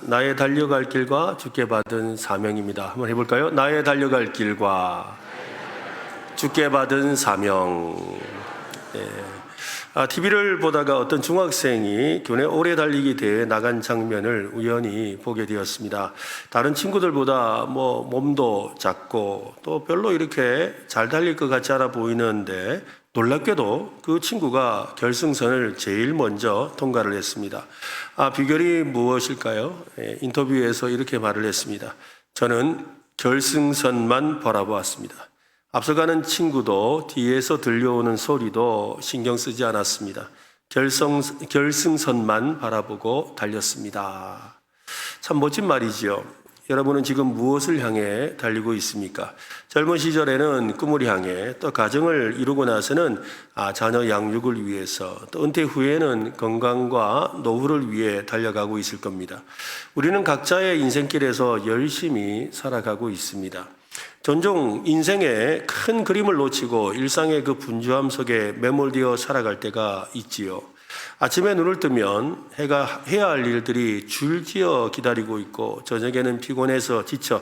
나의 달려갈 길과 주께 받은 사명입니다. 한번 해볼까요? 나의 달려갈 길과 주께 받은 사명. TV를 보다가 어떤 중학생이 교내 오래 달리기 대회에 나간 장면을 우연히 보게 되었습니다. 다른 친구들보다 몸도 작고 또 별로 이렇게 잘 달릴 것 같지 않아 보이는데 놀랍게도 그 친구가 결승선을 제일 먼저 통과를 했습니다. 비결이 무엇일까요? 인터뷰에서 이렇게 말을 했습니다. 저는 결승선만 바라보았습니다. 앞서가는 친구도 뒤에서 들려오는 소리도 신경 쓰지 않았습니다. 결승선만 바라보고 달렸습니다. 참 멋진 말이지요. 여러분은 지금 무엇을 향해 달리고 있습니까? 젊은 시절에는 꿈을 향해, 또 가정을 이루고 나서는 자녀 양육을 위해서, 또 은퇴 후에는 건강과 노후를 위해 달려가고 있을 겁니다. 우리는 각자의 인생길에서 열심히 살아가고 있습니다. 종종 인생의 큰 그림을 놓치고 일상의 그 분주함 속에 매몰되어 살아갈 때가 있지요. 아침에 눈을 뜨면 해가 해야 할 일들이 줄지어 기다리고 있고 저녁에는 피곤해서 지쳐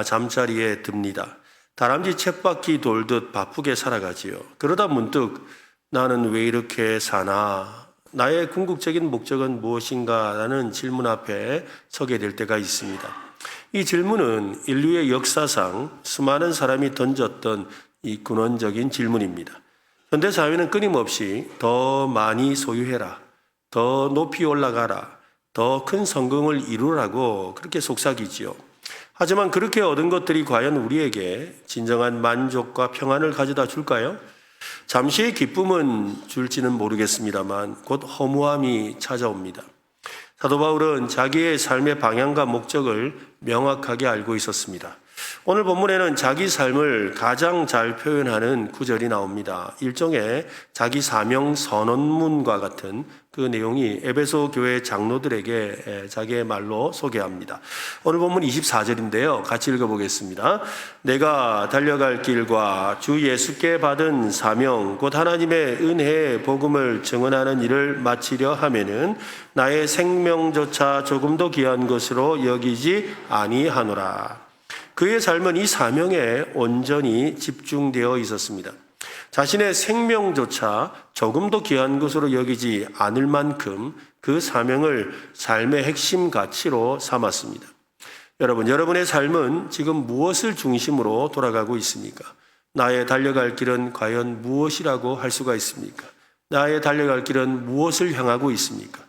잠자리에 듭니다. 다람쥐 쳇바퀴 돌듯 바쁘게 살아가지요. 그러다 문득 나는 왜 이렇게 사나? 나의 궁극적인 목적은 무엇인가? 라는 질문 앞에 서게 될 때가 있습니다. 이 질문은 인류의 역사상 수많은 사람이 던졌던 이 근원적인 질문입니다. 현대사회는 끊임없이 더 많이 소유해라, 더 높이 올라가라, 더 큰 성공을 이루라고 그렇게 속삭이지요. 하지만 그렇게 얻은 것들이 과연 우리에게 진정한 만족과 평안을 가져다 줄까요? 잠시의 기쁨은 줄지는 모르겠습니다만 곧 허무함이 찾아옵니다. 사도 바울은 자기의 삶의 방향과 목적을 명확하게 알고 있었습니다. 오늘 본문에는 자기 삶을 가장 잘 표현하는 구절이 나옵니다. 일종의 자기 사명 선언문과 같은 그 내용이 에베소 교회 장로들에게 자기의 말로 소개합니다. 오늘 본문 24절인데요. 같이 읽어보겠습니다. 내가 달려갈 길과 주 예수께 받은 사명 곧 하나님의 은혜의 복음을 증언하는 일을 마치려 하면은 나의 생명조차 조금도 귀한 것으로 여기지 아니하노라. 그의 삶은 이 사명에 온전히 집중되어 있었습니다. 자신의 생명조차 조금도 귀한 것으로 여기지 않을 만큼 그 사명을 삶의 핵심 가치로 삼았습니다. 여러분, 여러분의 삶은 지금 무엇을 중심으로 돌아가고 있습니까? 나의 달려갈 길은 과연 무엇이라고 할 수가 있습니까? 나의 달려갈 길은 무엇을 향하고 있습니까?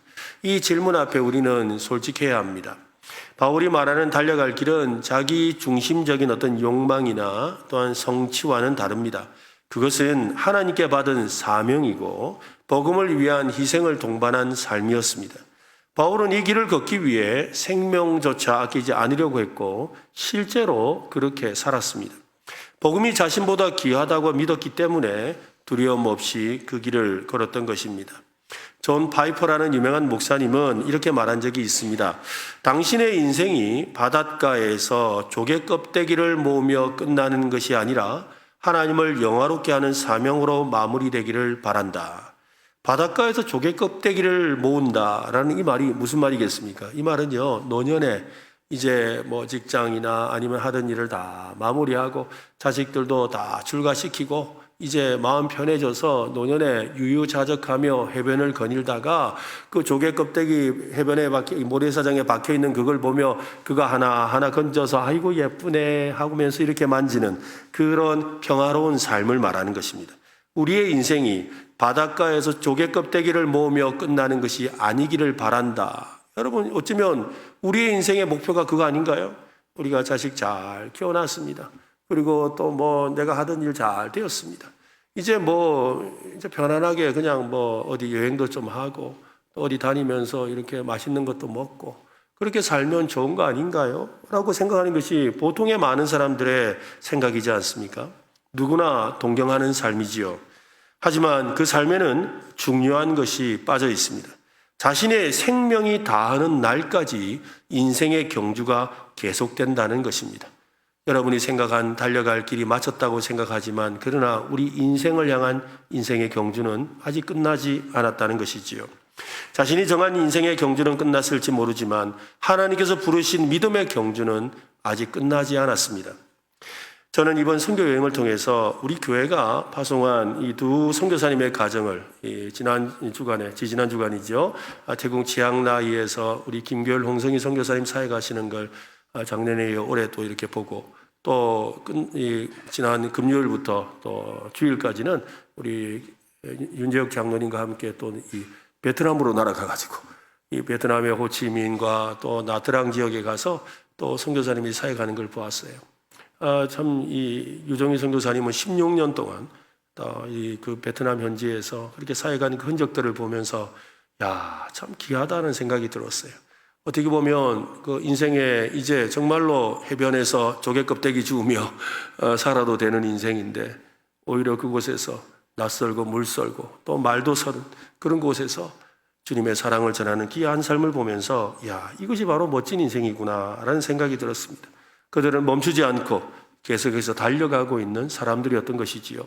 이 질문 앞에 우리는 솔직해야 합니다. 바울이 말하는 달려갈 길은 자기 중심적인 어떤 욕망이나 또한 성취와는 다릅니다. 그것은 하나님께 받은 사명이고 복음을 위한 희생을 동반한 삶이었습니다. 바울은 이 길을 걷기 위해 생명조차 아끼지 않으려고 했고 실제로 그렇게 살았습니다. 복음이 자신보다 귀하다고 믿었기 때문에 두려움 없이 그 길을 걸었던 것입니다. 존 파이퍼라는 유명한 목사님은 이렇게 말한 적이 있습니다. 당신의 인생이 바닷가에서 조개 껍데기를 모으며 끝나는 것이 아니라 하나님을 영화롭게 하는 사명으로 마무리되기를 바란다. 바닷가에서 조개 껍데기를 모은다라는 이 말이 무슨 말이겠습니까? 이 말은요, 노년에 이제 직장이나 아니면 하던 일을 다 마무리하고 자식들도 다 출가시키고 이제 마음 편해져서 노년에 유유자적하며 해변을 거닐다가 그 조개 껍데기 해변에 모래사장에 박혀 있는 그걸 보며 그거 하나하나 건져서 아이고 예쁘네 하면서 이렇게 만지는 그런 평화로운 삶을 말하는 것입니다. 우리의 인생이 바닷가에서 조개 껍데기를 모으며 끝나는 것이 아니기를 바란다. 여러분, 어쩌면 우리의 인생의 목표가 그거 아닌가요? 우리가 자식 잘 키워놨습니다. 그리고 또 내가 하던 일 잘 되었습니다. 이제 이제 편안하게 그냥 어디 여행도 좀 하고 또 어디 다니면서 이렇게 맛있는 것도 먹고 그렇게 살면 좋은 거 아닌가요? 라고 생각하는 것이 보통의 많은 사람들의 생각이지 않습니까? 누구나 동경하는 삶이지요. 하지만 그 삶에는 중요한 것이 빠져 있습니다. 자신의 생명이 다하는 날까지 인생의 경주가 계속된다는 것입니다. 여러분이 생각한 달려갈 길이 마쳤다고 생각하지만 그러나 우리 인생을 향한 인생의 경주는 아직 끝나지 않았다는 것이지요. 자신이 정한 인생의 경주는 끝났을지 모르지만 하나님께서 부르신 믿음의 경주는 아직 끝나지 않았습니다. 저는 이번 선교 여행을 통해서 우리 교회가 파송한 이 두 선교사님의 가정을 지지난 주간이죠. 태국 치앙라이에서 우리 김교열 홍성희 선교사님 사회 가시는 걸 작년에 올해 또 이렇게 보고 또 지난 금요일부터 또 주일까지는 우리 윤재혁 장로님과 함께 또 이 베트남으로 날아가가지고 이 베트남의 호치민과 또 나트랑 지역에 가서 또 선교사님이 사회 가는 걸 보았어요. 참 이 유정희 선교사님은 16년 동안 그 베트남 현지에서 그렇게 사회 가는 그 흔적들을 보면서 야, 참 귀하다는 생각이 들었어요. 어떻게 보면 그 인생에 이제 정말로 해변에서 조개 껍데기 주우며 살아도 되는 인생인데 오히려 그곳에서 낯설고 물설고 또 말도 서는 그런 곳에서 주님의 사랑을 전하는 귀한 삶을 보면서 야, 이것이 바로 멋진 인생이구나라는 생각이 들었습니다. 그들은 멈추지 않고 계속해서 달려가고 있는 사람들이었던 것이지요.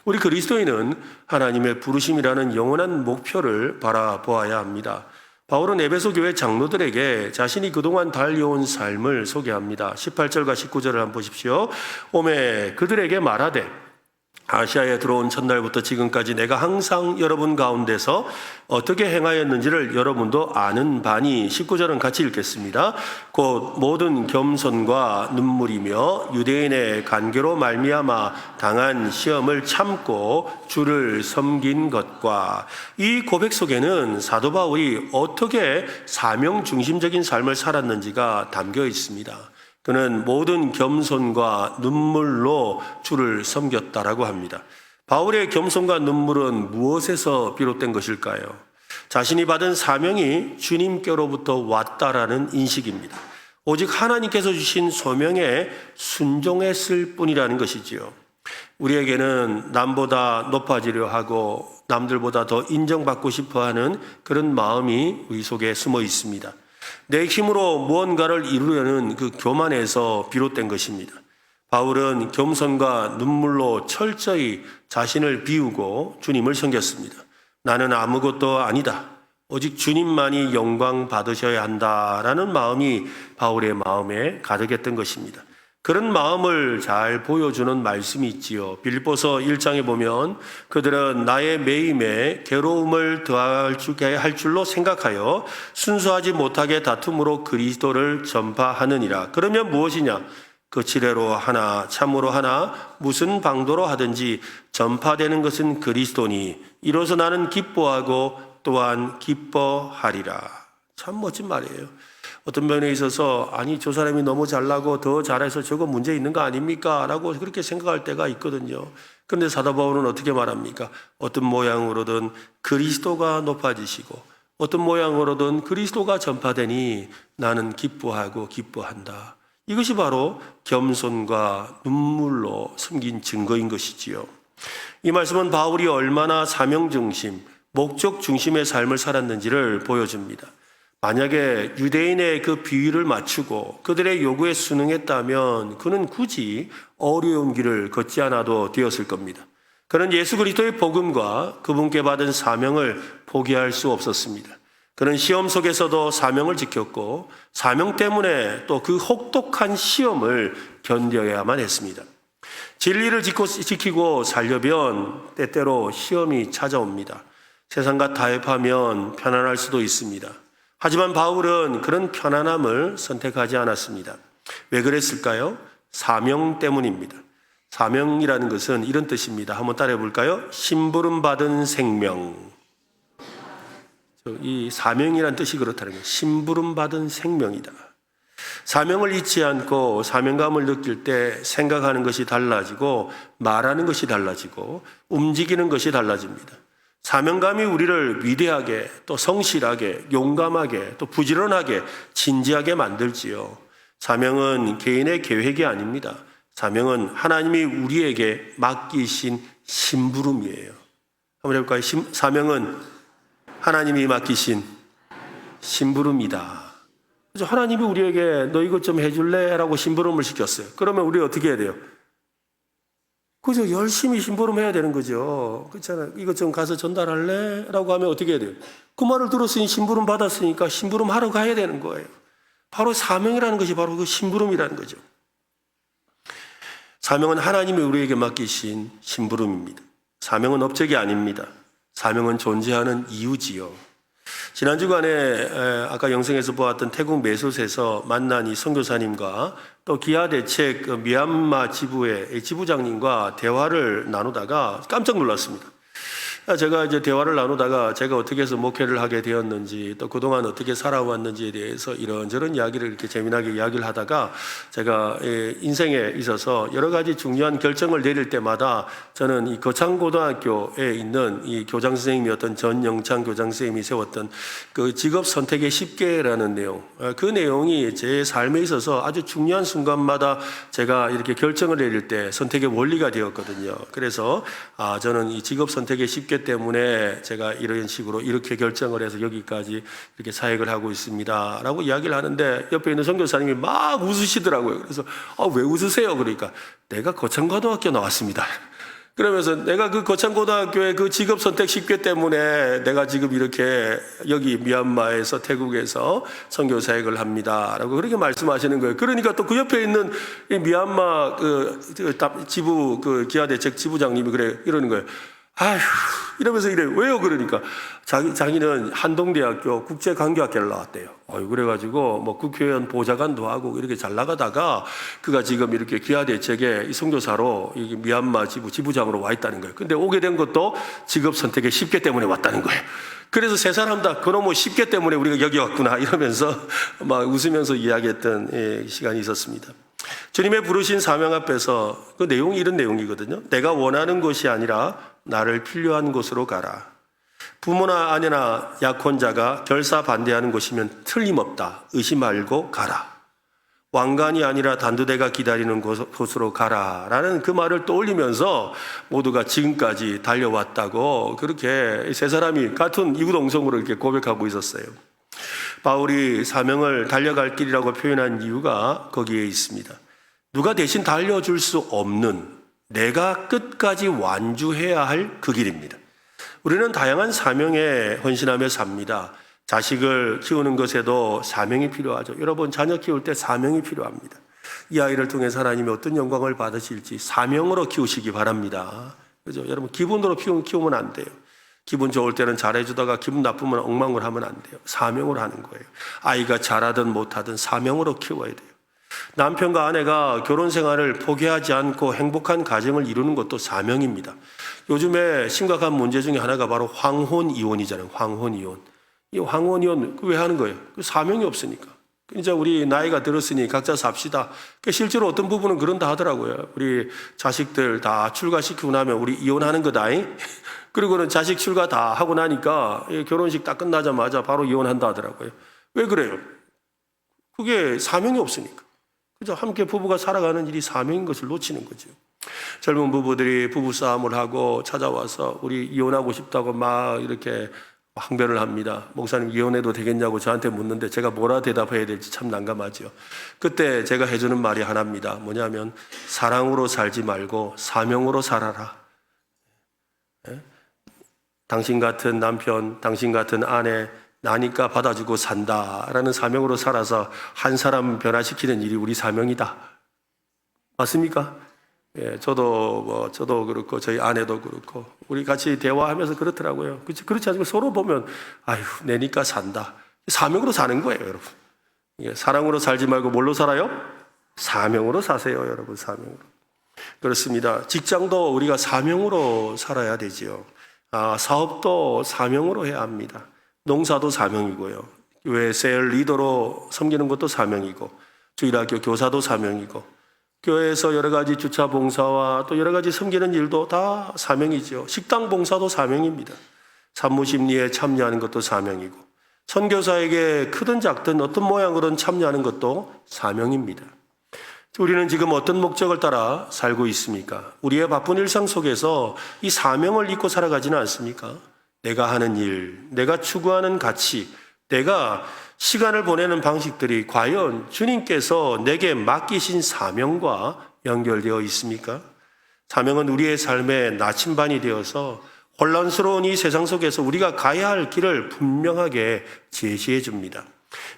우리 그리스도인은 하나님의 부르심이라는 영원한 목표를 바라보아야 합니다. 바울은 에베소 교회 장로들에게 자신이 그동안 달려온 삶을 소개합니다. 18절과 19절을 한번 보십시오. 오매 그들에게 말하되 아시아에 들어온 첫날부터 지금까지 내가 항상 여러분 가운데서 어떻게 행하였는지를 여러분도 아는 바니 19절은 같이 읽겠습니다. 곧 모든 겸손과 눈물이며 유대인의 간계로 말미암아 당한 시험을 참고 주를 섬긴 것과 이 고백 속에는 사도 바울이 어떻게 사명 중심적인 삶을 살았는지가 담겨 있습니다. 그는 모든 겸손과 눈물로 주를 섬겼다라고 합니다. 바울의 겸손과 눈물은 무엇에서 비롯된 것일까요? 자신이 받은 사명이 주님께로부터 왔다라는 인식입니다. 오직 하나님께서 주신 소명에 순종했을 뿐이라는 것이지요. 우리에게는 남보다 높아지려 하고 남들보다 더 인정받고 싶어하는 그런 마음이 우리 속에 숨어 있습니다. 내 힘으로 무언가를 이루려는 그 교만에서 비롯된 것입니다. 바울은 겸손과 눈물로 철저히 자신을 비우고 주님을 섬겼습니다. 나는 아무것도 아니다. 오직 주님만이 영광 받으셔야 한다라는 마음이 바울의 마음에 가득했던 것입니다. 그런 마음을 잘 보여주는 말씀이 있지요. 빌립보서 1장에 보면 그들은 나의 매임에 괴로움을 더할 줄로 생각하여 순수하지 못하게 다툼으로 그리스도를 전파하느니라. 그러면 무엇이냐? 거칠애로 하나 참으로 하나 무슨 방도로 하든지 전파되는 것은 그리스도니 이로써 나는 기뻐하고 또한 기뻐하리라. 참 멋진 말이에요. 어떤 면에 있어서 아니 저 사람이 너무 잘나고 더 잘해서 저거 문제 있는 거 아닙니까? 라고 그렇게 생각할 때가 있거든요. 그런데 사도 바울은 어떻게 말합니까? 어떤 모양으로든 그리스도가 높아지시고 어떤 모양으로든 그리스도가 전파되니 나는 기뻐하고 기뻐한다. 이것이 바로 겸손과 눈물로 숨긴 증거인 것이지요. 이 말씀은 바울이 얼마나 사명 중심, 목적 중심의 삶을 살았는지를 보여줍니다. 만약에 유대인의 그 비위를 맞추고 그들의 요구에 순응했다면 그는 굳이 어려운 길을 걷지 않아도 되었을 겁니다. 그는 예수 그리스도의 복음과 그분께 받은 사명을 포기할 수 없었습니다. 그는 시험 속에서도 사명을 지켰고 사명 때문에 또 그 혹독한 시험을 견뎌야만 했습니다. 진리를 지키고 살려면 때때로 시험이 찾아옵니다. 세상과 타협하면 편안할 수도 있습니다. 하지만 바울은 그런 편안함을 선택하지 않았습니다. 왜 그랬을까요? 사명 때문입니다. 사명이라는 것은 이런 뜻입니다. 한번 따라해 볼까요? 심부름 받은 생명. 이 사명이란 뜻이 그렇다는 거예요. 심부름 받은 생명이다. 사명을 잊지 않고 사명감을 느낄 때 생각하는 것이 달라지고 말하는 것이 달라지고 움직이는 것이 달라집니다. 사명감이 우리를 위대하게 또 성실하게 용감하게 또 부지런하게 진지하게 만들지요. 사명은 개인의 계획이 아닙니다. 사명은 하나님이 우리에게 맡기신 심부름이에요. 한번 해볼까요? 사명은 하나님이 맡기신 심부름이다. 그래서 하나님이 우리에게 너 이것 좀 해줄래? 라고 심부름을 시켰어요. 그러면 우리 어떻게 해야 돼요? 그죠? 열심히 심부름해야 되는 거죠. 그렇잖아요. 이것 좀 가서 전달할래? 라고 하면 어떻게 해야 돼요? 그 말을 들었으니 심부름 받았으니까 심부름 하러 가야 되는 거예요. 바로 사명이라는 것이 바로 그 심부름이라는 거죠. 사명은 하나님이 우리에게 맡기신 심부름입니다. 사명은 업적이 아닙니다. 사명은 존재하는 이유지요. 지난 주간에 아까 영상에서 보았던 태국 메솥에서 만난 이 선교사님과 또 기아대책 미얀마 지부의 지부장님과 대화를 나누다가 깜짝 놀랐습니다. 제가 이제 대화를 나누다가 제가 어떻게 해서 목회를 하게 되었는지 또 그동안 어떻게 살아왔는지에 대해서 이런저런 이야기를 이렇게 재미나게 이야기를 하다가 제가 인생에 있어서 여러 가지 중요한 결정을 내릴 때마다 저는 이 거창고등학교에 있는 이 교장 선생님이었던 전영창 교장 선생님이 세웠던 그 직업 선택의 10개라는 내용, 그 내용이 제 삶에 있어서 아주 중요한 순간마다 제가 이렇게 결정을 내릴 때 선택의 원리가 되었거든요. 그래서 저는 이 직업 선택의 10개 때문에 제가 이런 식으로 이렇게 결정을 해서 여기까지 이렇게 사역을 하고 있습니다 라고 이야기를 하는데 옆에 있는 선교사님이 막 웃으시더라고요. 그래서 왜 웃으세요? 그러니까 내가 거창고등학교 나왔습니다. 그러면서 내가 그 거창고등학교의 그 직업 선택 10개 때문에 내가 지금 이렇게 여기 미얀마에서 태국에서 선교 사역을 합니다라고 그렇게 말씀하시는 거예요. 그러니까 또 그 옆에 있는 이 미얀마 지부 기아대책 지부장님이 이러는 거예요. 아휴, 이러면서 이래. 왜요? 그러니까 자기는 한동대학교 국제관계학과를 나왔대요. 그래가지고 뭐 국회의원 보좌관도 하고 이렇게 잘 나가다가 그가 지금 이렇게 기아대책에 선교사로 미얀마 지부장으로 와 있다는 거예요. 근데 오게 된 것도 직업 선택의 10개 때문에 왔다는 거예요. 그래서 세 사람 다 그놈의 10개 때문에 우리가 여기 왔구나 이러면서 막 웃으면서 이야기했던 시간이 있었습니다. 주님의 부르신 사명 앞에서 그 내용이 이런 내용이거든요. 내가 원하는 곳이 아니라 나를 필요한 곳으로 가라. 부모나 아내나 약혼자가 결사 반대하는 곳이면 틀림없다. 의심 말고 가라. 왕관이 아니라 단두대가 기다리는 곳으로 가라 라는 그 말을 떠올리면서 모두가 지금까지 달려왔다고 그렇게 세 사람이 같은 이구동성으로 이렇게 고백하고 있었어요. 바울이 사명을 달려갈 길이라고 표현한 이유가 거기에 있습니다. 누가 대신 달려줄 수 없는 내가 끝까지 완주해야 할 그 길입니다. 우리는 다양한 사명에 헌신하며 삽니다. 자식을 키우는 것에도 사명이 필요하죠. 여러분 자녀 키울 때 사명이 필요합니다. 이 아이를 통해서 하나님이 어떤 영광을 받으실지 사명으로 키우시기 바랍니다. 그죠? 여러분 기분으로 키우면 안 돼요. 기분 좋을 때는 잘해주다가 기분 나쁘면 엉망을 하면 안 돼요. 사명으로 하는 거예요. 아이가 잘하든 못하든 사명으로 키워야 돼요. 남편과 아내가 결혼 생활을 포기하지 않고 행복한 가정을 이루는 것도 사명입니다. 요즘에 심각한 문제 중에 하나가 바로 황혼이혼이잖아요. 황혼이혼. 이 황혼이혼 왜 하는 거예요? 그 사명이 없으니까. 이제 우리 나이가 들었으니 각자 삽시다. 실제로 어떤 부분은 그런다 하더라고요. 우리 자식들 다 출가시키고 나면 우리 이혼하는 거다잉. 그리고는 자식 출가 다 하고 나니까 결혼식 다 끝나자마자 바로 이혼한다 하더라고요. 왜 그래요? 그게 사명이 없으니까. 그죠? 함께 부부가 살아가는 일이 사명인 것을 놓치는 거죠. 젊은 부부들이 부부싸움을 하고 찾아와서 우리 이혼하고 싶다고 막 이렇게 항변을 합니다. 목사님 이혼해도 되겠냐고 저한테 묻는데 제가 뭐라 대답해야 될지 참 난감하죠. 그때 제가 해주는 말이 하나입니다. 뭐냐면 사랑으로 살지 말고 사명으로 살아라. 당신 같은 남편, 당신 같은 아내 나니까 받아주고 산다라는 사명으로 살아서 한 사람 변화시키는 일이 우리 사명이다. 맞습니까? 예, 저도 그렇고 저희 아내도 그렇고 우리 같이 대화하면서 그렇더라고요. 그렇지 않고 서로 보면 아유 내니까 산다. 사명으로 사는 거예요, 여러분. 예, 사랑으로 살지 말고 뭘로 살아요? 사명으로 사세요, 여러분. 사명으로. 그렇습니다. 직장도 우리가 사명으로 살아야 되지요. 사업도 사명으로 해야 합니다. 농사도 사명이고요. 교회 셀 리더로 섬기는 것도 사명이고 주일학교 교사도 사명이고 교회에서 여러 가지 주차 봉사와 또 여러 가지 섬기는 일도 다 사명이죠. 식당 봉사도 사명입니다. 산모심리에 참여하는 것도 사명이고 선교사에게 크든 작든 어떤 모양으로든 참여하는 것도 사명입니다. 우리는 지금 어떤 목적을 따라 살고 있습니까? 우리의 바쁜 일상 속에서 이 사명을 잊고 살아가지는 않습니까? 내가 하는 일, 내가 추구하는 가치, 내가 시간을 보내는 방식들이 과연 주님께서 내게 맡기신 사명과 연결되어 있습니까? 사명은 우리의 삶의 나침반이 되어서 혼란스러운 이 세상 속에서 우리가 가야 할 길을 분명하게 제시해 줍니다.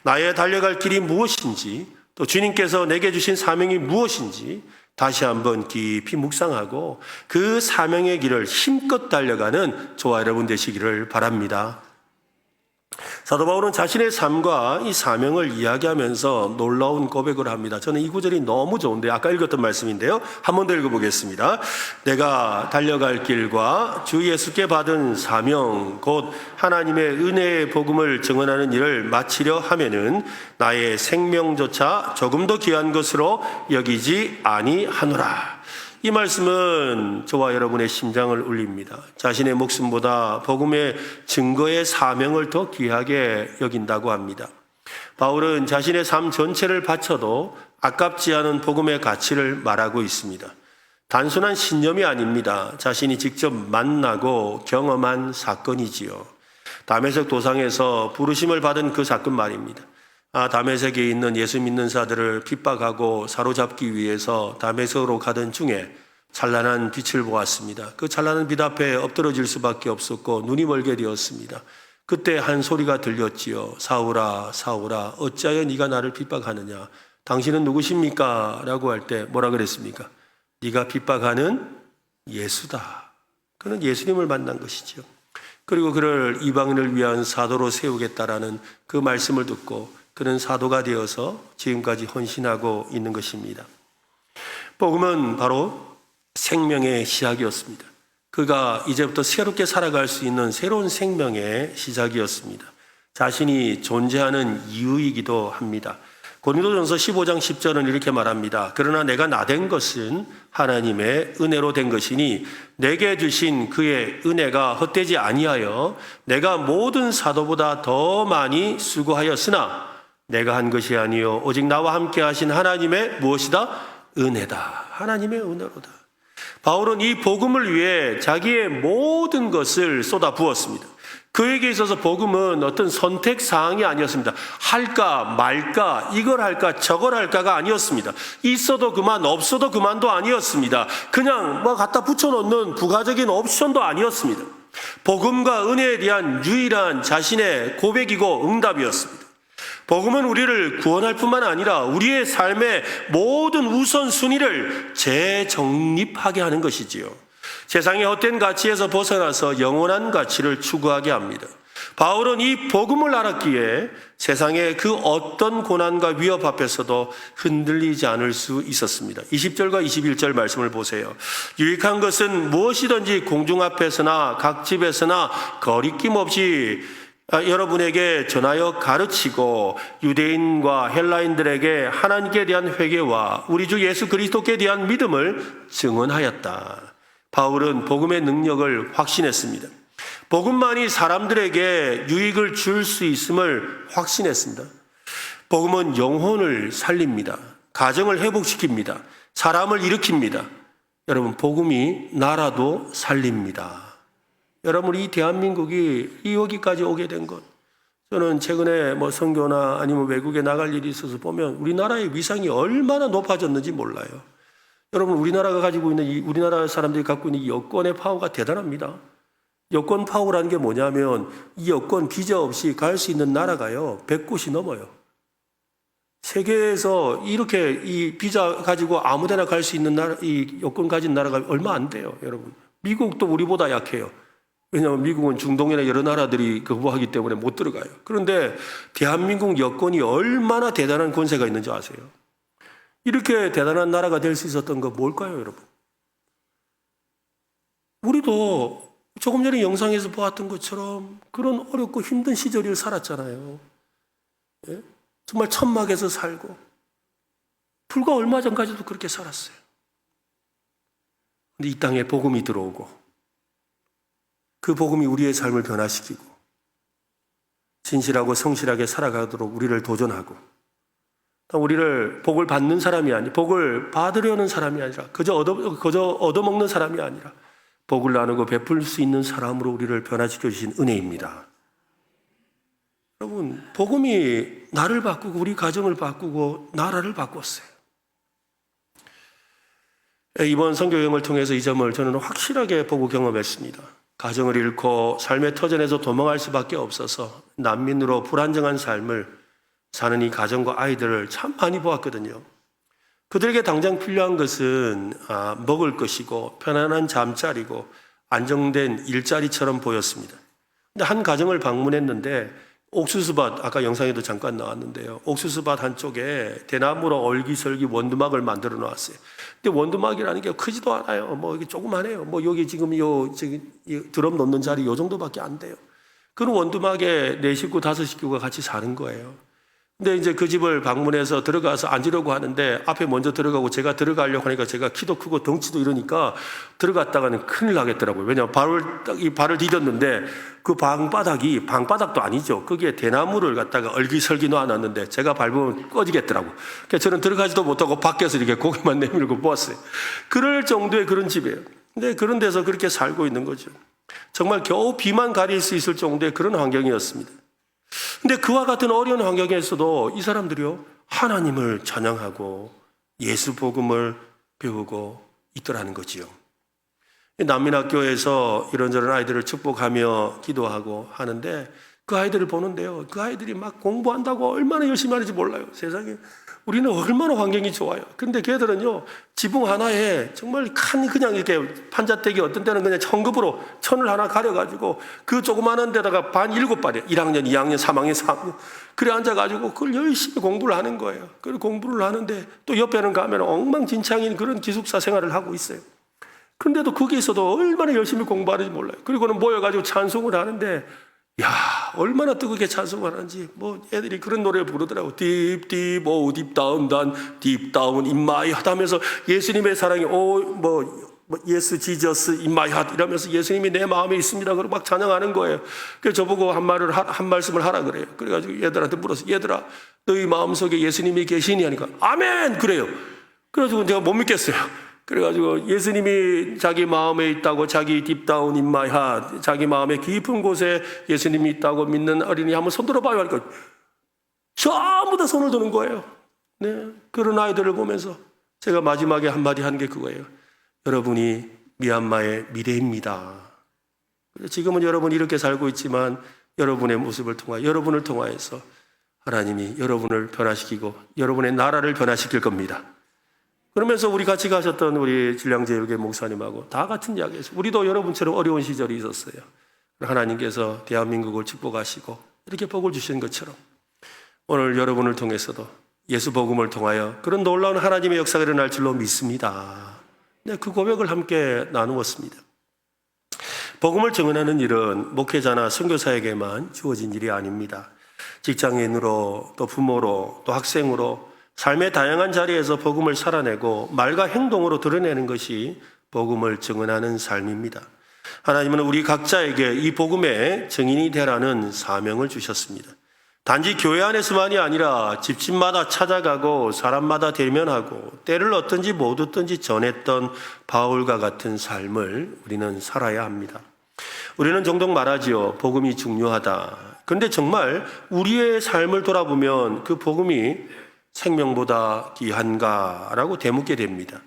나의 달려갈 길이 무엇인지, 또 주님께서 내게 주신 사명이 무엇인지 다시 한번 깊이 묵상하고 그 사명의 길을 힘껏 달려가는 저와 여러분 되시기를 바랍니다. 사도 바울은 자신의 삶과 이 사명을 이야기하면서 놀라운 고백을 합니다. 저는 이 구절이 너무 좋은데 아까 읽었던 말씀인데요. 한 번 더 읽어보겠습니다. 내가 달려갈 길과 주 예수께 받은 사명 곧 하나님의 은혜의 복음을 증언하는 일을 마치려 하면은 나의 생명조차 조금 더 귀한 것으로 여기지 아니하노라. 이 말씀은 저와 여러분의 심장을 울립니다. 자신의 목숨보다 복음의 증거의 사명을 더 귀하게 여긴다고 합니다. 바울은 자신의 삶 전체를 바쳐도 아깝지 않은 복음의 가치를 말하고 있습니다. 단순한 신념이 아닙니다. 자신이 직접 만나고 경험한 사건이지요. 다메섹 도상에서 부르심을 받은 그 사건 말입니다. 다메섹에 있는 예수 믿는 자들을 핍박하고 사로잡기 위해서 다메섹으로 가던 중에 찬란한 빛을 보았습니다. 그 찬란한 빛 앞에 엎드러질 수밖에 없었고 눈이 멀게 되었습니다. 그때 한 소리가 들렸지요. 사울아 사울아 어찌하여 네가 나를 핍박하느냐. 당신은 누구십니까? 라고 할 때 뭐라 그랬습니까? 네가 핍박하는 예수다. 그는 예수님을 만난 것이죠. 그리고 그를 이방인을 위한 사도로 세우겠다라는 그 말씀을 듣고 그는 사도가 되어서 지금까지 헌신하고 있는 것입니다. 복음은 바로 생명의 시작이었습니다. 그가 이제부터 새롭게 살아갈 수 있는 새로운 생명의 시작이었습니다. 자신이 존재하는 이유이기도 합니다. 고린도전서 15장 10절은 이렇게 말합니다. 그러나 내가 나된 것은 하나님의 은혜로 된 것이니 내게 주신 그의 은혜가 헛되지 아니하여 내가 모든 사도보다 더 많이 수고하였으나 내가 한 것이 아니요 오직 나와 함께 하신 하나님의 무엇이다? 은혜다. 하나님의 은혜로다. 바울은 이 복음을 위해 자기의 모든 것을 쏟아 부었습니다. 그에게 있어서 복음은 어떤 선택 사항이 아니었습니다. 할까 말까 이걸 할까 저걸 할까가 아니었습니다. 있어도 그만 없어도 그만도 아니었습니다. 그냥 뭐 갖다 붙여놓는 부가적인 옵션도 아니었습니다. 복음과 은혜에 대한 유일한 자신의 고백이고 응답이었습니다. 복음은 우리를 구원할 뿐만 아니라 우리의 삶의 모든 우선순위를 재정립하게 하는 것이지요. 세상의 헛된 가치에서 벗어나서 영원한 가치를 추구하게 합니다. 바울은 이 복음을 알았기에 세상의 그 어떤 고난과 위협 앞에서도 흔들리지 않을 수 있었습니다. 20절과 21절 말씀을 보세요. 유익한 것은 무엇이든지 공중 앞에서나 각 집에서나 거리낌 없이 여러분에게 전하여 가르치고 유대인과 헬라인들에게 하나님께 대한 회개와 우리 주 예수 그리스도께 대한 믿음을 증언하였다. 바울은 복음의 능력을 확신했습니다. 복음만이 사람들에게 유익을 줄 수 있음을 확신했습니다. 복음은 영혼을 살립니다. 가정을 회복시킵니다. 사람을 일으킵니다. 여러분, 복음이 나라도 살립니다. 여러분, 이 대한민국이 여기까지 오게 된 것, 저는 최근에 뭐 선교나 아니면 외국에 나갈 일이 있어서 보면 우리나라의 위상이 얼마나 높아졌는지 몰라요. 여러분, 우리나라가 가지고 있는 우리나라 사람들이 갖고 있는 이 여권의 파워가 대단합니다. 여권 파워라는 게 뭐냐면 이 여권 비자 없이 갈 수 있는 나라가요 100곳이 넘어요. 세계에서 이렇게 이 비자 가지고 아무데나 갈 수 있는 나라, 이 여권 가진 나라가 얼마 안 돼요, 여러분. 미국도 우리보다 약해요. 왜냐하면 미국은 중동이나 여러 나라들이 거부하기 때문에 못 들어가요. 그런데 대한민국 여권이 얼마나 대단한 권세가 있는지 아세요? 이렇게 대단한 나라가 될 수 있었던 거 뭘까요, 여러분? 우리도 조금 전에 영상에서 보았던 것처럼 그런 어렵고 힘든 시절을 살았잖아요. 예? 정말 천막에서 살고 불과 얼마 전까지도 그렇게 살았어요. 근데 이 땅에 복음이 들어오고 그 복음이 우리의 삶을 변화시키고 진실하고 성실하게 살아가도록 우리를 도전하고 우리를 복을 받는 사람이 아니라 복을 받으려는 사람이 아니라 그저 얻어먹는 사람이 아니라 복을 나누고 베풀 수 있는 사람으로 우리를 변화시켜 주신 은혜입니다. 여러분, 복음이 나를 바꾸고 우리 가정을 바꾸고 나라를 바꿨어요. 이번 선교여행을 통해서 이 점을 저는 확실하게 보고 경험했습니다. 가정을 잃고 삶의 터전에서 도망할 수밖에 없어서 난민으로 불안정한 삶을 사는 이 가정과 아이들을 참 많이 보았거든요. 그들에게 당장 필요한 것은 먹을 것이고 편안한 잠자리고 안정된 일자리처럼 보였습니다. 근데 한 가정을 방문했는데 옥수수밭, 아까 영상에도 잠깐 나왔는데요. 옥수수밭 한쪽에 대나무로 얼기설기 원두막을 만들어 놓았어요. 근데 원두막이라는 게 크지도 않아요. 뭐 이게 조그만해요. 뭐 여기 지금 드럼 놓는 자리 요 정도밖에 안 돼요. 그런 원두막에 4식구, 5식구가 같이 사는 거예요. 근데 이제 그 집을 방문해서 들어가서 앉으려고 하는데 앞에 먼저 들어가고 제가 들어가려고 하니까 제가 키도 크고 덩치도 이러니까 들어갔다가는 큰일 나겠더라고요. 왜냐하면 발을 디뎠는데 그 방바닥도 아니죠. 거기에 대나무를 갖다가 얼기설기 놓아놨는데 제가 밟으면 꺼지겠더라고요. 그래서 저는 들어가지도 못하고 밖에서 이렇게 고개만 내밀고 보았어요. 그럴 정도의 그런 집이에요. 근데 그런 데서 그렇게 살고 있는 거죠. 정말 겨우 비만 가릴 수 있을 정도의 그런 환경이었습니다. 근데 그와 같은 어려운 환경에서도 이 사람들이요, 하나님을 찬양하고 예수 복음을 배우고 있더라는 거지요. 난민학교에서 이런저런 아이들을 축복하며 기도하고 하는데 그 아이들을 보는데요, 그 아이들이 막 공부한다고 얼마나 열심히 하는지 몰라요. 세상에 우리는 얼마나 환경이 좋아요. 근데 걔들은요, 지붕 하나에 정말 그냥 이렇게 판자떼기, 어떤 때는 그냥 천급으로 천을 하나 가려가지고 그 조그마한 데다가 반 7발이에요. 1학년, 2학년, 3학년, 4학년. 그래 앉아가지고 그걸 열심히 공부를 하는 거예요. 그리고 공부를 하는데 또 옆에는 가면 엉망진창인 그런 기숙사 생활을 하고 있어요. 근데도 거기에서도 얼마나 열심히 공부하는지 몰라요. 그리고는 모여가지고 찬송을 하는데, 야, 얼마나 뜨겁게 찬송을 하는지, 뭐, 애들이 그런 노래를 부르더라고. Deep, deep, oh, deep down, deep down in my heart 하면서 예수님의 사랑이, yes, Jesus in my heart 이러면서 예수님이 내 마음에 있습니다. 그러고 막 찬양하는 거예요. 그래서 저보고 한 말씀을 하라 그래요. 그래가지고 얘들한테 물었어요. 얘들아, 너희 마음속에 예수님이 계시니? 하니까, 아멘! 그래요. 그래가지고 제가 못 믿겠어요. 그래가지고 예수님이 자기 마음에 있다고, 자기 딥다운 in my heart, 자기 마음의 깊은 곳에 예수님이 있다고 믿는 어린이 한번 손 들어봐요 하니까 전부 다 손을 드는 거예요. 네, 그런 아이들을 보면서 제가 마지막에 한마디 한 게 그거예요. 여러분이 미얀마의 미래입니다. 지금은 여러분이 이렇게 살고 있지만 여러분의 모습을 통하여, 여러분을 통하여서 하나님이 여러분을 변화시키고 여러분의 나라를 변화시킬 겁니다. 그러면서 우리 같이 가셨던 우리 진량제일교회 목사님하고 다 같은 이야기했어요. 우리도 여러분처럼 어려운 시절이 있었어요. 하나님께서 대한민국을 축복하시고 이렇게 복을 주신 것처럼 오늘 여러분을 통해서도 예수 복음을 통하여 그런 놀라운 하나님의 역사가 일어날 줄로 믿습니다. 네, 그 고백을 함께 나누었습니다. 복음을 증언하는 일은 목회자나 선교사에게만 주어진 일이 아닙니다. 직장인으로 또 부모로 또 학생으로 삶의 다양한 자리에서 복음을 살아내고 말과 행동으로 드러내는 것이 복음을 증언하는 삶입니다. 하나님은 우리 각자에게 이 복음의 증인이 되라는 사명을 주셨습니다. 단지 교회 안에서만이 아니라 집집마다 찾아가고 사람마다 대면하고 때를 어떤지 못 어떤지 전했던 바울과 같은 삶을 우리는 살아야 합니다. 우리는 종종 말하지요. 복음이 중요하다. 그런데 정말 우리의 삶을 돌아보면 그 복음이 생명보다 귀한가라고 되묻게 됩니다.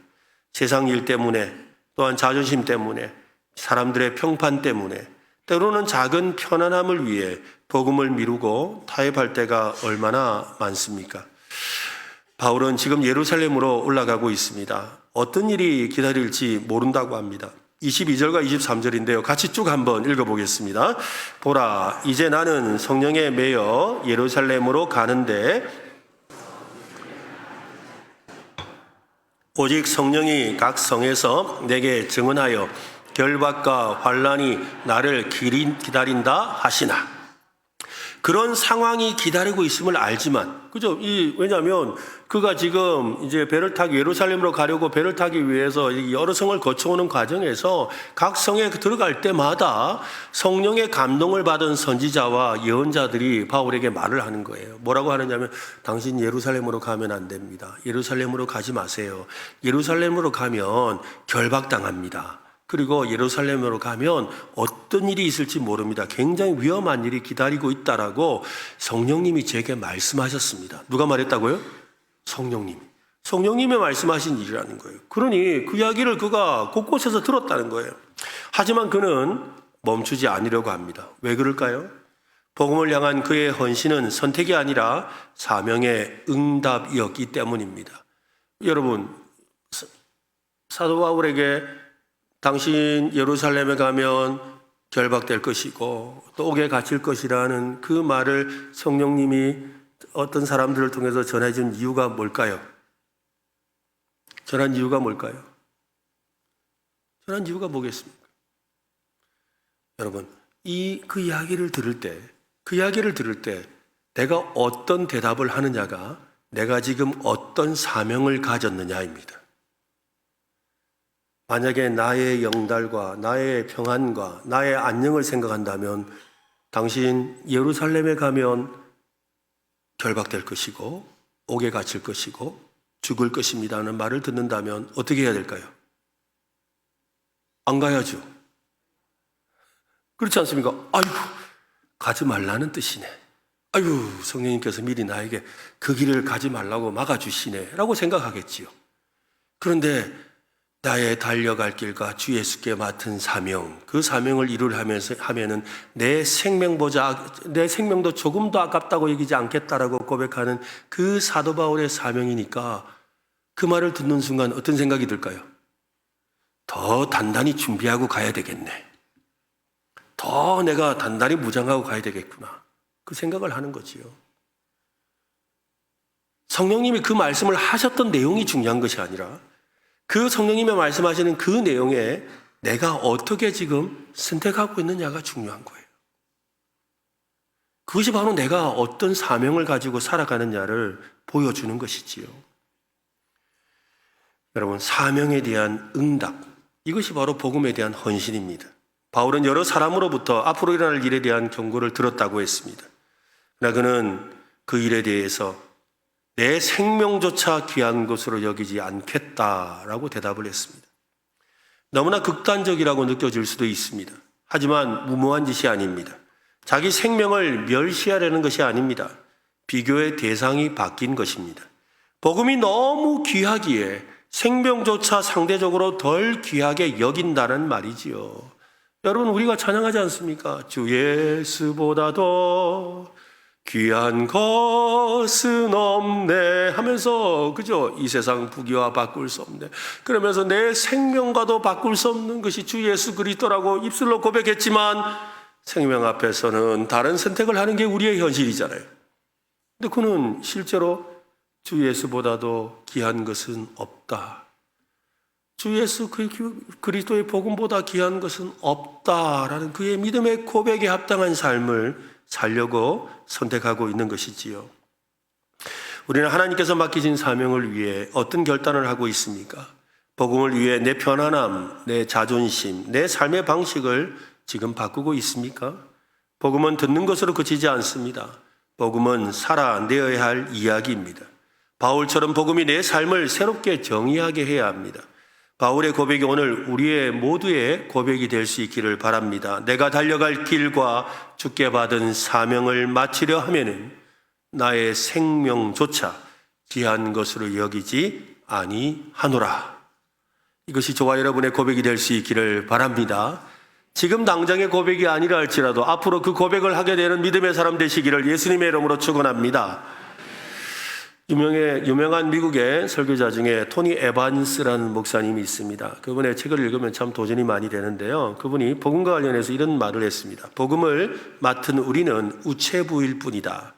세상 일 때문에, 또한 자존심 때문에, 사람들의 평판 때문에, 때로는 작은 편안함을 위해 복음을 미루고 타협할 때가 얼마나 많습니까? 바울은 지금 예루살렘으로 올라가고 있습니다. 어떤 일이 기다릴지 모른다고 합니다. 22절과 23절인데요. 같이 쭉 한번 읽어보겠습니다. 보라, 이제 나는 성령에 매여 예루살렘으로 가는데 오직 성령이 각 성에서 내게 증언하여 결박과 환난이 나를 기다린다 하시나. 그런 상황이 기다리고 있음을 알지만, 그죠? 왜냐하면 그가 지금 이제 배를 타기, 예루살렘으로 가려고 배를 타기 위해서 여러 성을 거쳐오는 과정에서 각 성에 들어갈 때마다 성령의 감동을 받은 선지자와 예언자들이 바울에게 말을 하는 거예요. 뭐라고 하느냐면, 당신 예루살렘으로 가면 안 됩니다. 예루살렘으로 가지 마세요. 예루살렘으로 가면 결박당합니다. 그리고 예루살렘으로 가면 어떤 일이 있을지 모릅니다. 굉장히 위험한 일이 기다리고 있다라고 성령님이 제게 말씀하셨습니다. 누가 말했다고요? 성령님이. 성령님의 말씀하신 일이라는 거예요. 그러니 그 이야기를 그가 곳곳에서 들었다는 거예요. 하지만 그는 멈추지 않으려고 합니다. 왜 그럴까요? 복음을 향한 그의 헌신은 선택이 아니라 사명의 응답이었기 때문입니다. 여러분, 사도 바울에게 당신 예루살렘에 가면 결박될 것이고 또 옥에 갇힐 것이라는 그 말을 성령님이 어떤 사람들을 통해서 전해준 이유가 뭘까요? 전한 이유가 뭘까요? 전한 이유가 뭐겠습니까? 여러분, 그 이야기를 들을 때 내가 어떤 대답을 하느냐가 내가 지금 어떤 사명을 가졌느냐입니다. 만약에 나의 영달과 나의 평안과 나의 안녕을 생각한다면 당신 예루살렘에 가면 결박될 것이고 옥에 갇힐 것이고 죽을 것입니다 하는 말을 듣는다면 어떻게 해야 될까요? 안 가야죠. 그렇지 않습니까? 아이고, 가지 말라는 뜻이네. 아이고, 성령님께서 미리 나에게 그 길을 가지 말라고 막아주시네 라고 생각하겠지요. 그런데 나의 달려갈 길과 주 예수께 맡은 사명, 그 사명을 하면은 내 생명도 조금 더 아깝다고 여기지 않겠다라고 고백하는 그 사도 바울의 사명이니까 그 말을 듣는 순간 어떤 생각이 들까요? 더 단단히 준비하고 가야 되겠네. 더 내가 단단히 무장하고 가야 되겠구나. 그 생각을 하는 거지요. 성령님이 그 말씀을 하셨던 내용이 중요한 것이 아니라 그 성령님의 말씀하시는 그 내용에 내가 어떻게 지금 선택하고 있느냐가 중요한 거예요. 그것이 바로 내가 어떤 사명을 가지고 살아가느냐를 보여주는 것이지요. 여러분, 사명에 대한 응답, 이것이 바로 복음에 대한 헌신입니다. 바울은 여러 사람으로부터 앞으로 일어날 일에 대한 경고를 들었다고 했습니다. 그러나 그는 그 일에 대해서 내 생명조차 귀한 것으로 여기지 않겠다라고 대답을 했습니다. 너무나 극단적이라고 느껴질 수도 있습니다. 하지만 무모한 짓이 아닙니다. 자기 생명을 멸시하려는 것이 아닙니다. 비교의 대상이 바뀐 것입니다. 복음이 너무 귀하기에 생명조차 상대적으로 덜 귀하게 여긴다는 말이지요. 여러분, 우리가 찬양하지 않습니까? 주 예수보다도 귀한 것은 없네 하면서, 그죠? 이 세상 부귀와 바꿀 수 없네. 그러면서 내 생명과도 바꿀 수 없는 것이 주 예수 그리스도라고 입술로 고백했지만 생명 앞에서는 다른 선택을 하는 게 우리의 현실이잖아요. 근데 그는 실제로 주 예수보다도 귀한 것은 없다. 주 예수 그리스도의 복음보다 귀한 것은 없다라는 그의 믿음의 고백에 합당한 삶을 살려고 선택하고 있는 것이지요. 우리는 하나님께서 맡기신 사명을 위해 어떤 결단을 하고 있습니까? 복음을 위해 내 편안함, 내 자존심, 내 삶의 방식을 지금 바꾸고 있습니까? 복음은 듣는 것으로 그치지 않습니다. 복음은 살아내어야 할 이야기입니다. 바울처럼 복음이 내 삶을 새롭게 정의하게 해야 합니다. 바울의 고백이 오늘 우리의 모두의 고백이 될 수 있기를 바랍니다. 내가 달려갈 길과 주께 받은 사명을 마치려 하면은 나의 생명조차 귀한 것으로 여기지 아니하노라. 이것이 저와 여러분의 고백이 될 수 있기를 바랍니다. 지금 당장의 고백이 아니라 할지라도 앞으로 그 고백을 하게 되는 믿음의 사람 되시기를 예수님의 이름으로 축원합니다. 유명한 미국의 설교자 중에 토니 에반스라는 목사님이 있습니다. 그분의 책을 읽으면 참 도전이 많이 되는데요. 그분이 복음과 관련해서 이런 말을 했습니다. 복음을 맡은 우리는 우체부일 뿐이다.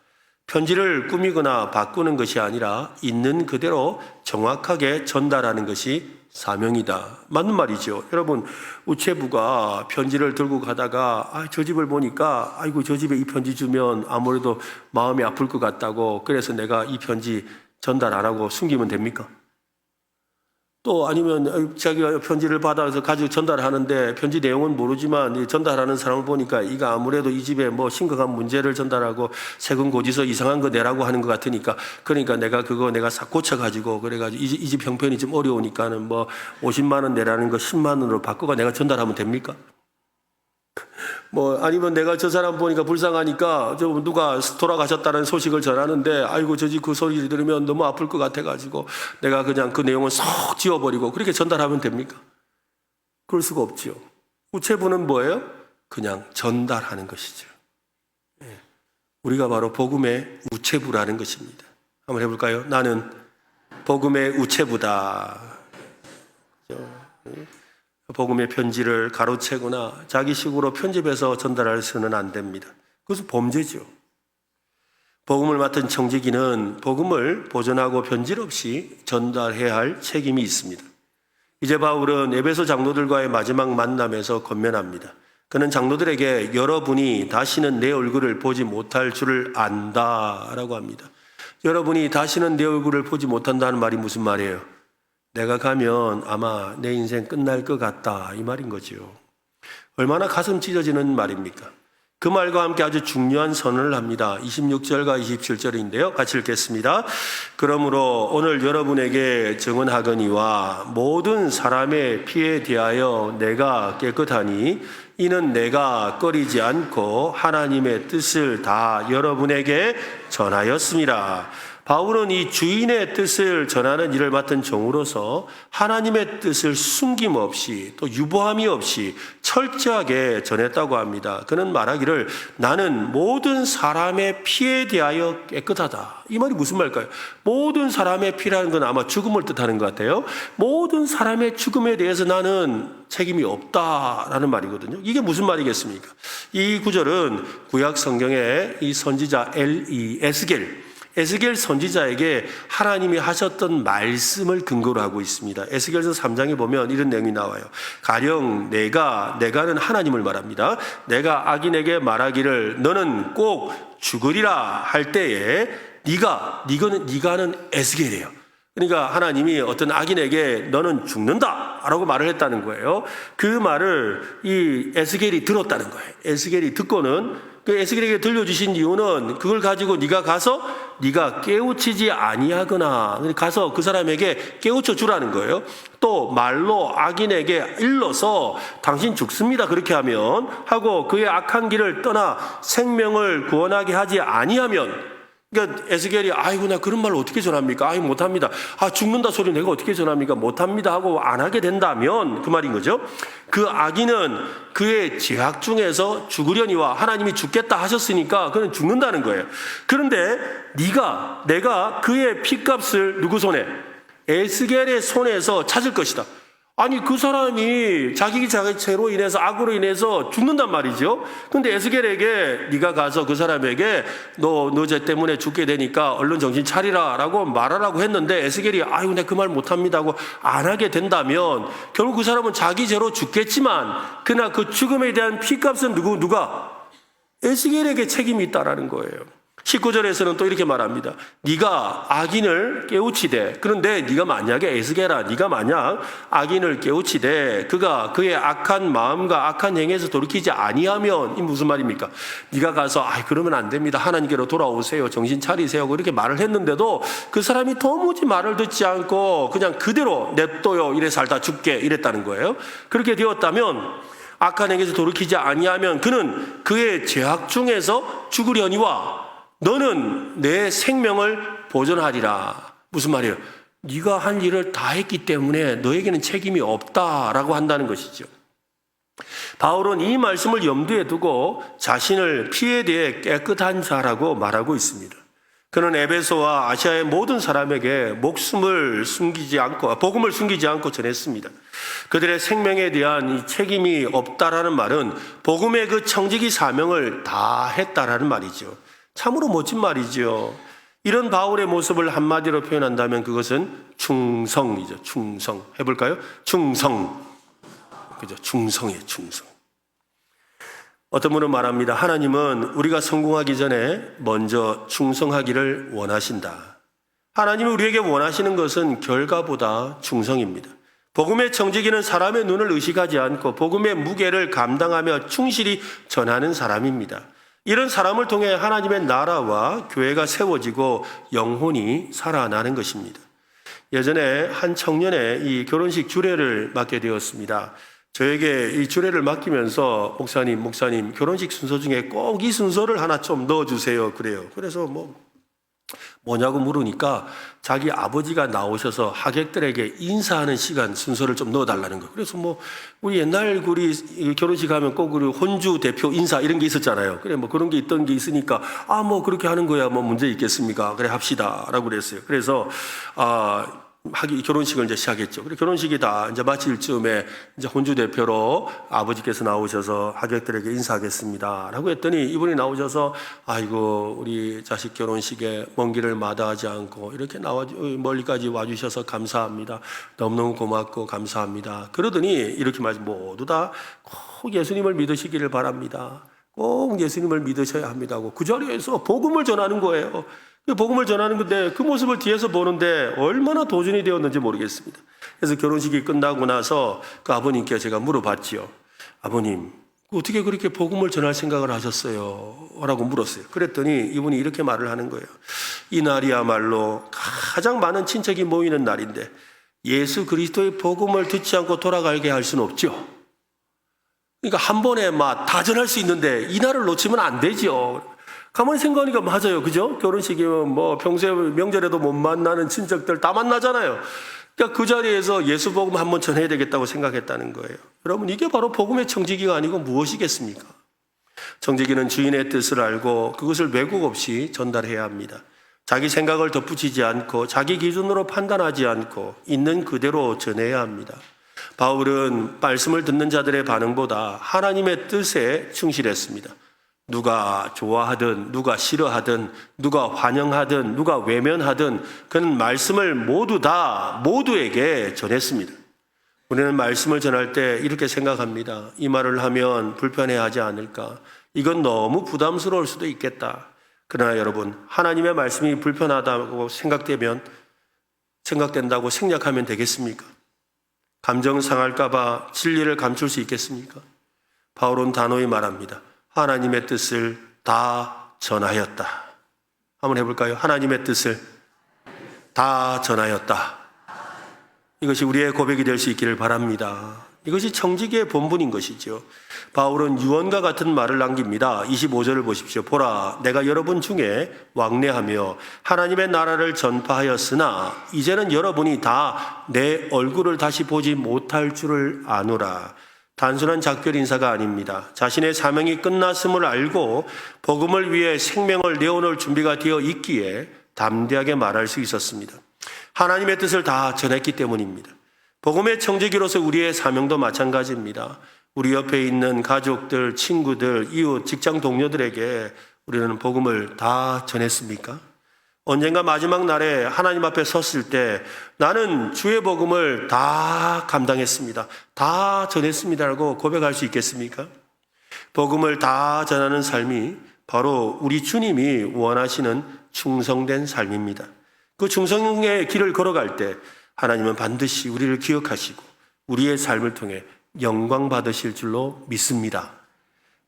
편지를 꾸미거나 바꾸는 것이 아니라 있는 그대로 정확하게 전달하는 것이 사명이다. 맞는 말이죠. 여러분, 우체부가 편지를 들고 가다가 저 집을 보니까 아이고 저 집에 이 편지 주면 아무래도 마음이 아플 것 같다고 그래서 내가 이 편지 전달 안 하고 숨기면 됩니까? 또 아니면 자기가 편지를 받아서 가지고 전달하는데 편지 내용은 모르지만 전달하는 사람을 보니까 이가 아무래도 이 집에 뭐 심각한 문제를 전달하고 세금 고지서 이상한 거 내라고 하는 것 같으니까 그러니까 내가 싹 고쳐가지고 그래가지고 이 집 형편이 좀 어려우니까는 뭐 50만 원 내라는 거 10만 원으로 바꿔가 내가 전달하면 됩니까? 아니면 내가 저 사람 보니까 불쌍하니까 누가 돌아가셨다는 소식을 전하는데 아이고 저 집 그 소리를 들으면 너무 아플 것 같아가지고 내가 그냥 그 내용을 쏙 지워버리고 그렇게 전달하면 됩니까? 그럴 수가 없지요. 우체부는 뭐예요? 그냥 전달하는 것이죠. 우리가 바로 복음의 우체부라는 것입니다. 한번 해볼까요? 나는 복음의 우체부다. 복음의 편지를 가로채거나 자기식으로 편집해서 전달해서는 안 됩니다. 그것은 범죄죠. 복음을 맡은 청지기는 복음을 보존하고 변질 없이 전달해야 할 책임이 있습니다. 이제 바울은 에베소 장로들과의 마지막 만남에서 권면합니다. 그는 장로들에게 여러분이 다시는 내 얼굴을 보지 못할 줄을 안다라고 합니다. 여러분이 다시는 내 얼굴을 보지 못한다는 말이 무슨 말이에요? 내가 가면 아마 내 인생 끝날 것 같다 이 말인 거죠. 얼마나 가슴 찢어지는 말입니까? 그 말과 함께 아주 중요한 선언을 합니다. 26절과 27절인데요. 같이 읽겠습니다. 그러므로 오늘 여러분에게 증언하거니와 모든 사람의 피에 대하여 내가 깨끗하니 이는 내가 꺼리지 않고 하나님의 뜻을 다 여러분에게 전하였습니다. 바울은 이 주인의 뜻을 전하는 일을 맡은 종으로서 하나님의 뜻을 숨김없이 또 유보함이 없이 철저하게 전했다고 합니다. 그는 말하기를 나는 모든 사람의 피에 대하여 깨끗하다. 이 말이 무슨 말일까요? 모든 사람의 피라는 건 아마 죽음을 뜻하는 것 같아요. 모든 사람의 죽음에 대해서 나는 책임이 없다라는 말이거든요. 이게 무슨 말이겠습니까? 이 구절은 구약 성경의 이 선지자 에스겔 선지자에게 하나님이 하셨던 말씀을 근거로 하고 있습니다. 에스겔서 3장에 보면 이런 내용이 나와요. 가령 내가는 하나님을 말합니다. 내가 악인에게 말하기를 너는 꼭 죽으리라 할 때에 네가는 에스겔이에요. 그러니까 하나님이 어떤 악인에게 너는 죽는다라고 말을 했다는 거예요. 그 말을 이 에스겔이 들었다는 거예요. 에스겔이 듣고는 그 에스겔에게 들려주신 이유는 그걸 가지고 네가 깨우치지 아니하거나 가서 그 사람에게 깨우쳐 주라는 거예요. 또 말로 악인에게 일러서 당신 죽습니다 그렇게 하면 하고 그의 악한 길을 떠나 생명을 구원하게 하지 아니하면, 그러니까 에스겔이 아이고 나 그런 말을 어떻게 전합니까? 아이 못합니다. 죽는다 소리 내가 어떻게 전합니까? 못합니다 하고 안 하게 된다면 그 말인 거죠. 그 악인은 그의 죄악 중에서 죽으려니와 하나님이 죽겠다 하셨으니까 그는 죽는다는 거예요. 그런데 내가 그의 피값을 누구 손에? 에스겔의 손에서 찾을 것이다. 아니 그 사람이 자기 죄로 인해서 악으로 인해서 죽는단 말이죠. 근데 에스겔에게 네가 가서 그 사람에게 너 죄 때문에 죽게 되니까 얼른 정신 차리라 라고 말하라고 했는데 에스겔이 아이고 내가 그 말 못합니다 하고 안 하게 된다면 결국 그 사람은 자기 죄로 죽겠지만 그러나 그 죽음에 대한 피값은 누가? 에스겔에게 책임이 있다라는 거예요. 19절에서는 또 이렇게 말합니다. 네가 악인을 깨우치되, 그런데 네가 만약에 에스겔아 네가 만약 악인을 깨우치되 그가 그의 악한 마음과 악한 행위에서 돌이키지 아니하면, 이 무슨 말입니까? 네가 가서 그러면 안 됩니다 하나님께로 돌아오세요 정신 차리세요 그렇게 말을 했는데도 그 사람이 도무지 말을 듣지 않고 그냥 그대로 냅둬요 이래 살다 죽게 이랬다는 거예요. 그렇게 되었다면 악한 행위에서 돌이키지 아니하면 그는 그의 죄악 중에서 죽으려니와 너는 내 생명을 보존하리라. 무슨 말이에요? 네가 한 일을 다 했기 때문에 너에게는 책임이 없다라고 한다는 것이죠. 바울은 이 말씀을 염두에 두고 자신을 피에 대해 깨끗한 자라고 말하고 있습니다. 그는 에베소와 아시아의 모든 사람에게 복음을 숨기지 않고 전했습니다. 그들의 생명에 대한 이 책임이 없다라는 말은 복음의 그 청지기 사명을 다 했다라는 말이죠. 참으로 멋진 말이죠. 이런 바울의 모습을 한마디로 표현한다면 그것은 충성이죠. 충성. 해볼까요? 충성. 그죠? 충성이에요. 충성. 어떤 분은 말합니다. 하나님은 우리가 성공하기 전에 먼저 충성하기를 원하신다. 하나님이 우리에게 원하시는 것은 결과보다 충성입니다. 복음의 청지기는 사람의 눈을 의식하지 않고 복음의 무게를 감당하며 충실히 전하는 사람입니다. 이런 사람을 통해 하나님의 나라와 교회가 세워지고 영혼이 살아나는 것입니다. 예전에 한 청년의 이 결혼식 주례를 맡게 되었습니다. 저에게 이 주례를 맡기면서 목사님 결혼식 순서 중에 꼭 이 순서를 하나 좀 넣어주세요 그래요. 그래서 뭐냐고 물으니까 자기 아버지가 나오셔서 하객들에게 인사하는 시간 순서를 좀 넣어달라는 거예요. 그래서 우리 옛날 우리 결혼식 하면 꼭 우리 혼주 대표 인사 이런 게 있었잖아요. 그래 그런 게 있던 게 있으니까 그렇게 하는 거야 문제 있겠습니까? 그래 합시다라고 그랬어요. 그래서 결혼식을 이제 시작했죠. 그리고 결혼식이 다 이제 마칠 즈음에 이제 혼주 대표로 아버지께서 나오셔서 하객들에게 인사하겠습니다. 라고 했더니 이분이 나오셔서 아이고, 우리 자식 결혼식에 먼 길을 마다하지 않고 이렇게 멀리까지 와주셔서 감사합니다. 너무너무 고맙고 감사합니다. 그러더니 이렇게 모두 다 꼭 예수님을 믿으시기를 바랍니다. 꼭 예수님을 믿으셔야 합니다고 그 자리에서 복음을 전하는 거예요. 복음을 전하는 건데 그 모습을 뒤에서 보는데 얼마나 도전이 되었는지 모르겠습니다. 그래서 결혼식이 끝나고 나서 그 아버님께 제가 물어봤지요. 아버님, 어떻게 그렇게 복음을 전할 생각을 하셨어요? 라고 물었어요. 그랬더니 이분이 이렇게 말을 하는 거예요. 이 날이야말로 가장 많은 친척이 모이는 날인데 예수 그리스도의 복음을 듣지 않고 돌아가게 할 수는 없죠. 그러니까 한 번에 다 전할 수 있는데 이 날을 놓치면 안 되죠. 가만히 생각하니까 맞아요. 그죠? 결혼식이면 평소에 명절에도 못 만나는 친척들 다 만나잖아요. 그러니까 그 자리에서 예수 복음 한번 전해야 되겠다고 생각했다는 거예요. 여러분, 이게 바로 복음의 청지기가 아니고 무엇이겠습니까? 청지기는 주인의 뜻을 알고 그것을 왜곡 없이 전달해야 합니다. 자기 생각을 덧붙이지 않고 자기 기준으로 판단하지 않고 있는 그대로 전해야 합니다. 바울은 말씀을 듣는 자들의 반응보다 하나님의 뜻에 충실했습니다. 누가 좋아하든 누가 싫어하든 누가 환영하든 누가 외면하든 그는 말씀을 모두에게 전했습니다. 우리는 말씀을 전할 때 이렇게 생각합니다. 이 말을 하면 불편해하지 않을까? 이건 너무 부담스러울 수도 있겠다. 그러나 여러분, 하나님의 말씀이 불편하다고 생각된다고 생략하면 되겠습니까? 감정 상할까 봐 진리를 감출 수 있겠습니까? 바울은 단호히 말합니다. 하나님의 뜻을 다 전하였다. 한번 해볼까요? 하나님의 뜻을 다 전하였다. 이것이 우리의 고백이 될 수 있기를 바랍니다. 이것이 청지기의 본분인 것이죠. 바울은 유언과 같은 말을 남깁니다. 25절을 보십시오. 보라, 내가 여러분 중에 왕래하며 하나님의 나라를 전파하였으나 이제는 여러분이 다 내 얼굴을 다시 보지 못할 줄을 아노라. 단순한 작별 인사가 아닙니다. 자신의 사명이 끝났음을 알고 복음을 위해 생명을 내어놓을 준비가 되어 있기에 담대하게 말할 수 있었습니다. 하나님의 뜻을 다 전했기 때문입니다. 복음의 청지기로서 우리의 사명도 마찬가지입니다. 우리 옆에 있는 가족들, 친구들, 이웃, 직장 동료들에게 우리는 복음을 다 전했습니까? 언젠가 마지막 날에 하나님 앞에 섰을 때 나는 주의 복음을 다 감당했습니다. 다 전했습니다라고 고백할 수 있겠습니까? 복음을 다 전하는 삶이 바로 우리 주님이 원하시는 충성된 삶입니다. 그 충성의 길을 걸어갈 때 하나님은 반드시 우리를 기억하시고 우리의 삶을 통해 영광 받으실 줄로 믿습니다.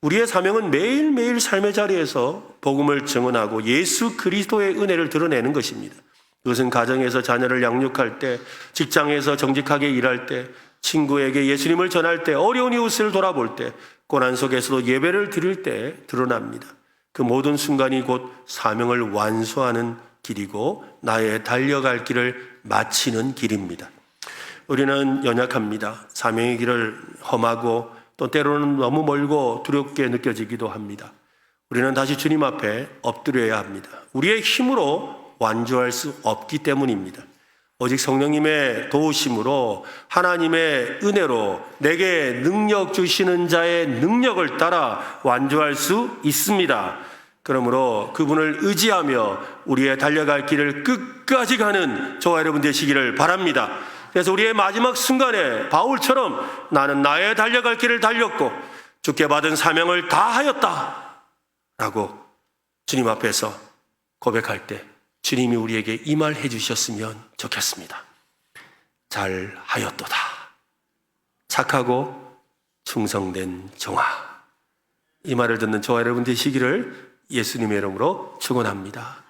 우리의 사명은 매일매일 삶의 자리에서 복음을 증언하고 예수 그리스도의 은혜를 드러내는 것입니다. 그것은 가정에서 자녀를 양육할 때, 직장에서 정직하게 일할 때, 친구에게 예수님을 전할 때, 어려운 이웃을 돌아볼 때, 고난 속에서도 예배를 드릴 때 드러납니다. 그 모든 순간이 곧 사명을 완수하는 길이고 나의 달려갈 길을 마치는 길입니다. 우리는 연약합니다. 사명의 길을 험하고 또 때로는 너무 멀고 두렵게 느껴지기도 합니다. 우리는 다시 주님 앞에 엎드려야 합니다. 우리의 힘으로 완주할 수 없기 때문입니다. 오직 성령님의 도우심으로 하나님의 은혜로 내게 능력 주시는 자의 능력을 따라 완주할 수 있습니다. 그러므로 그분을 의지하며 우리의 달려갈 길을 끝까지 가는 저와 여러분 되시기를 바랍니다. 그래서 우리의 마지막 순간에 바울처럼 나는 나의 달려갈 길을 달렸고 주께 받은 사명을 다 하였다 라고 주님 앞에서 고백할 때 주님이 우리에게 이 말 해주셨으면 좋겠습니다. 잘 하였도다. 착하고 충성된 종아. 이 말을 듣는 저와 여러분 되시기를 예수님의 이름으로 축원합니다.